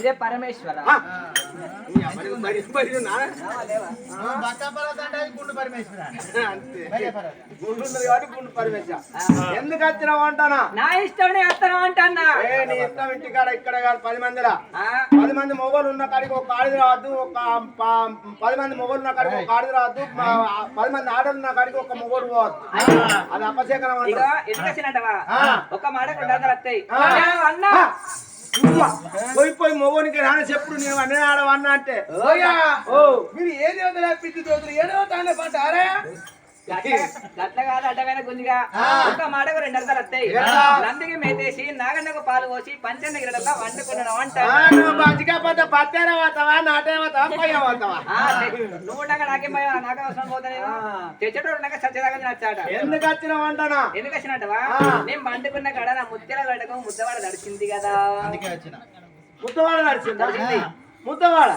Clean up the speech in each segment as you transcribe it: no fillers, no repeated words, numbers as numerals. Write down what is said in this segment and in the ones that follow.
ఇదే పరమేశ్వర ఎందుకు వచ్చినావు అంటానా? నా ఇష్టం వస్తాను అంటానా? నీ ఇష్టం ఇంటికాడ ఇక్కడ కాదు 10 మందిలా 10 మంది మొగోళ్ళు ఉన్న కాడికి ఒక ఆడిది రావద్దు, ఒక 10 మంది మొగోళ్ళు ఉన్న కాడికి ఒక ఆడిది రావద్దు, 10 మంది ఆడలు ఉన్న కాడికి ఒక మొగోడు పోవద్దు. అది అపశేఖరం. ఎందుకంటవా ఒక మాట వస్తాయి అన్నా పోయి మొగోనికి రాని చెప్పుడు నేను అన్నీ ఆడవన్నా అంటే మీరు ఏది పిచ్చి తోతులు ఏదో తానే పంట అరే గట్ల కాదు అడ్డమైన గుంజిగా ఒక మాటకు 2 అర్థాలు వస్తాయి. నందికి మేతేసి నాగన్నకు పాలు పోసి పంచన్న గిరడల్లా వండుకున్నాను అంటారు. పత్తేరా పోతావా, నాటే పోతావా, పయ్య పోతావా? నువ్వు ఉండగా నాకేం నాకే అవసరం పోతాను. తెచ్చటోడు ఉండగా సత్యదాకా నచ్చాట. ఎందుకు వచ్చినావు అంటానా? ఎందుకు వచ్చినట్టవా నేను వండుకున్న కాడ నా ముత్యాల గడకం ముద్దవాడ నడిచింది కదా. ముద్దవాడ నడిచింది. ముద్దవాడ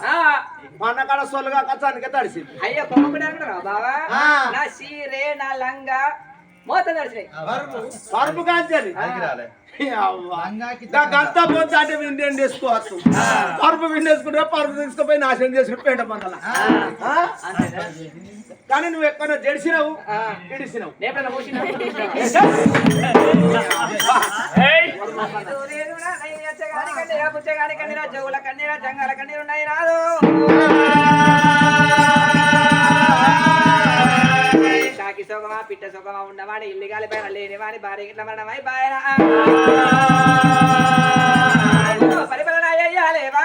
అన్నకాడ సొల్లుగా కచ్చానికే తడిసింది. అయ్యో కొమ్మకుడా బావా నా సీరే నా లంగా మోత నడిచినాయి. పరుపు కాంచాలి గంతా పోతే అంటే విండి వేసుకోవచ్చు. పరుపు విండేసుకుంటే పరుపు తీసుకుపోయి నాశనం చేసుకుని పెంట పందల. కానీ నువ్వు ఎక్కడ జడిసినావు ఇడిసినావు. పుచ్చగాని కన్నీరా జవుల కన్నీరా జంగాల కన్నీరు ఉన్నాయి రాదు. కాకి సోగమా పిట్ట సోగమా ఉన్నవాడి ఇల్లు గాలి పైన లేని వాడి భార్య ఇట్లా మరణమై బాయన పరిపాలన అయ్యాలేవా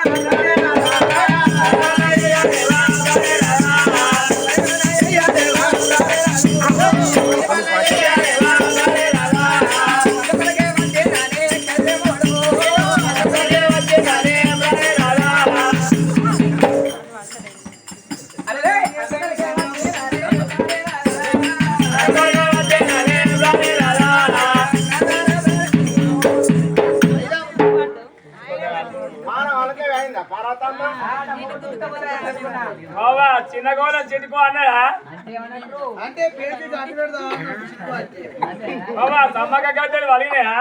చిన్నగోళ చెట్టుకో అన్నాడా అంటే పేరు బాబా తమ్మక గద్దెలు వలిగినాయా?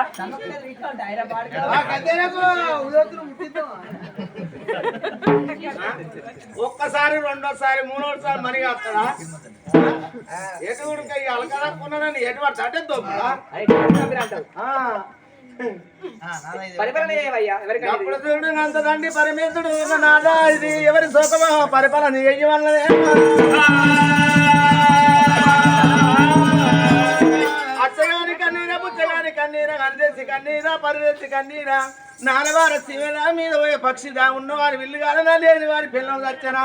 ఒక్కసారి రెండోసారి మూడోసారి మరిగా వస్తాడా? ఎటుడికి అలకడక్కున్నానని ఎటువంటి అంటే అప్పుడు చూడు అంతదండి పరమేశ్వరుడు నాదా ఇది ఎవరి సోకమా పరిపాలన చేయవల్లనే. అచ్చగాని కన్నీరా పుచ్చగాని కన్నీరా కనిదేసి కన్నీరా పరిదేసి కన్నీరా నాలువారి శివల మీద పోయే పక్షిదా ఉన్నవారి విల్లు కాదనా లేని వారి పిల్లలు వచ్చనా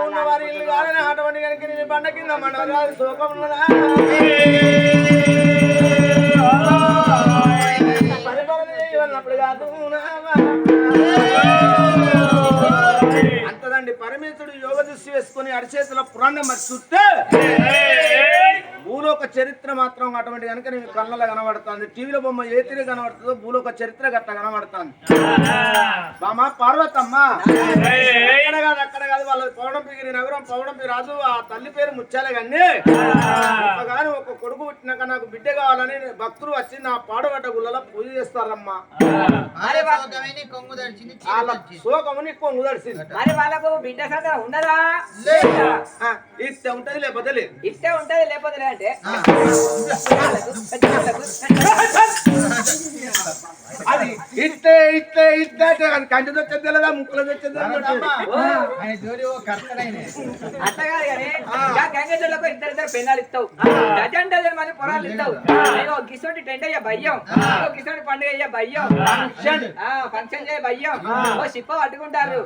ఉన్నవారి ఇల్లు కాదని అటువంటి కనుక నేను బండ కింద మండలి శోకం ఉన్నదా పరిపాలన చేయవలనప్పుడు కాదు. అంతదండి పరమేశ్వరుడు యోగ దృష్టి వేసుకుని అరిచేతుల పురాణం మరి చూస్తే భూలోక చరిత్ర మాత్రం అటువంటి కనుక నేను కళ్ళలో కనబడుతుంది. టీవీలో బొమ్మ ఏ తీరు కనబడుతుందో భూలోక చరిత్ర గట్ట కనబడుతుంది. బామ్మ పార్వతమ్మ ఎక్కడ కాదు అక్కడ కాదు వాళ్ళది పౌడంపిగిరి నగరం పౌడంపి రాజు. ఆ తల్లి పేరు ముచ్చాలే కానీ ఒక కొడుకు పుట్టినాక నాకు బిడ్డ కావాలని భక్తులు వచ్చి నా పాడబడ్డ గుళ్ళలో పూజ చేస్తారమ్మా. శోకముని కొంగు దడిచింది. వాళ్ళకు బిడ్డ సంతానం ఉన్నదా? ఇస్తే ఉంటది లేకపోతే లేదు. ఇస్తే ఉంటది లేకపోతే అంటే అది ఇట్టే ఇట్టే ఇట్టే కంటి వచ్చేది తెలదా ముక్కులో వచ్చేది అట్లా కాదు కానీ గంగజలకు ఇద్దరు పెన్నాలు ఇస్తావు, డజన్ డజన్ మంది పొరాలు ఇస్తావు. గిసోటి టెంట్ అయ్యా భయ్యం, గిసోటి పండుగ అయ్యా భయ్యం, ఫంక్షన్ చేయ భయ్యం, ఓ సిప్ప పట్టుకుంటారు.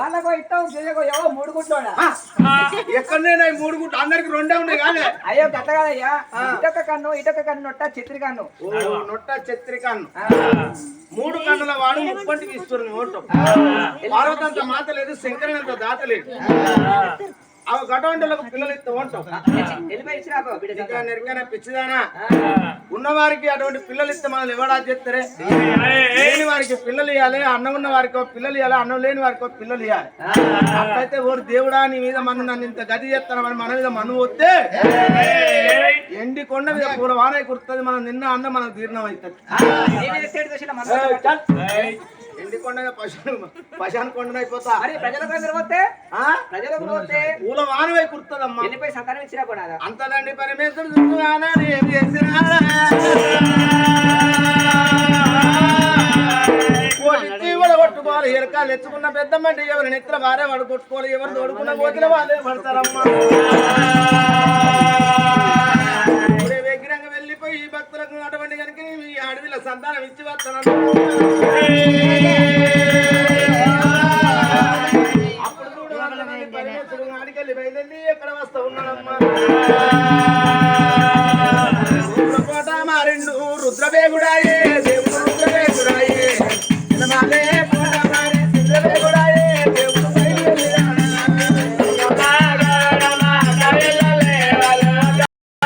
వాళ్ళకో ఇస్తాం ఎవో 3 గుట్లోడా ఎక్కడైనా 3 గుట్లు అందరికి 2 ఉన్నాయి కానీ అయ్యో గట్ల కాదయ్యా. ఇటొక్క కన్ను ఇటొక్క కన్ను నొట్ట చిత్రి కన్ను నొట్ట చిత్రి కన్ను 3 కన్నుల వాడు 30 ఇస్తుంది ఓటు. పార్వతంత మాత లేదు, శంకరనంత దాత లేదు. అవి గటవంటలకు పిల్లలు ఇస్తూ ఉంటాం. పిచ్చిదానా ఉన్నవారికి అటువంటి పిల్లలు ఇస్తే మనల్ని ఎవడా చేస్తారే? లేని వారికి పిల్లలు ఇవ్వాలి, అన్నం ఉన్న వారికి పిల్లలు ఇవ్వాలి, అన్నం లేని వారికి పిల్లలు ఇవ్వాలి. అట్లయితే ఓరు దేవుడా నీ మీద మనం నన్ను ఇంత గది చేస్తానని మన మీద మను వస్తే ఎండి కొండ మీద పూల వాన కుడుతుంది మనం నిన్న అన్న మనకు జీర్ణం అవుతుంది నేనే ఎత్తేడు దోషిన మన ఎండి కొండ పశాన్ కొండ అయిపోతా మరి ప్రజలకు అందరూ పోతే ప్రజలకు పోతే పూల వాన కుడుతుందమ్మా వెళ్ళిపోయి సంతానం ఇచ్చినా కూడా అంతదండి పరమేశ్వరుడు చూస్తున్నానా ఏం చేసినా కొట్టుకోవాలి ఎరకాలు ఎత్తుకున్న పెద్దమ్మంటే ఎవరి నిద్ర వారే వాడు కొట్టుకోవాలి ఎవరు తోడుకున్న పోతున్న వాళ్ళే పడతారమ్మా విగ్రహంగా వెళ్ళిపోయి భక్తులకు అటువంటి కనుక ఈ అడవిలో సంతానం ఇచ్చి వస్తాను అప్పుడు చూడు పరమేశ్వరుడు ఆడికెళ్ళి బయలుదేరి ఎక్కడ వస్తా ఉన్నాడమ్మా